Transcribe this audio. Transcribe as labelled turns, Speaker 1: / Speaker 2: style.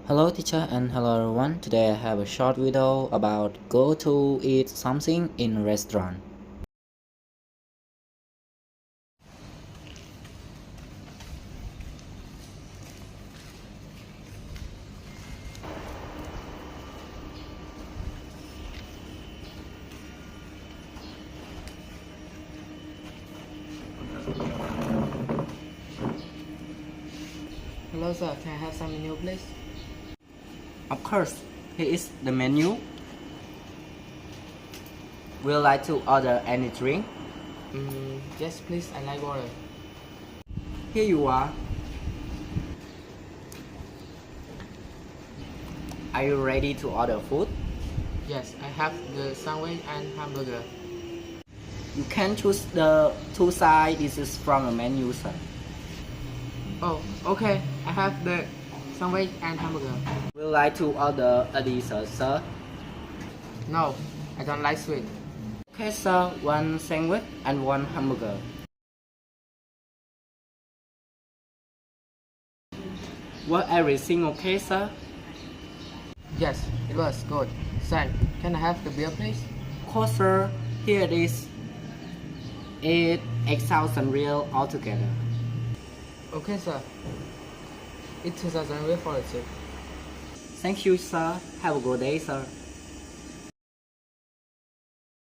Speaker 1: Hello teacher and hello everyone. Today I have a short video about go to eat something in restaurant.
Speaker 2: Hello sir, can I have some menu please?
Speaker 1: Of course, here is the menu. Would you like to order any drink?
Speaker 2: Yes please, I like water.
Speaker 1: Here you are. Are you ready to order food?
Speaker 2: Yes, I have the sandwich and hamburger.
Speaker 1: You can choose the two side dishes from the menu, sir.
Speaker 2: Oh, okay, I have the sandwich and hamburger.
Speaker 1: Would you like to order a dessert, sir?
Speaker 2: No, I don't like sweet.
Speaker 1: Okay, sir. One sandwich and one hamburger. Was everything okay, sir?
Speaker 2: Yes, it was good. Sir, can I have the bill please?
Speaker 1: Of course, sir. Here it is. 8,000 real altogether.
Speaker 2: Okay sir. It's 2,000 real for the tip.
Speaker 1: Thank you, sir. Have a good day, sir.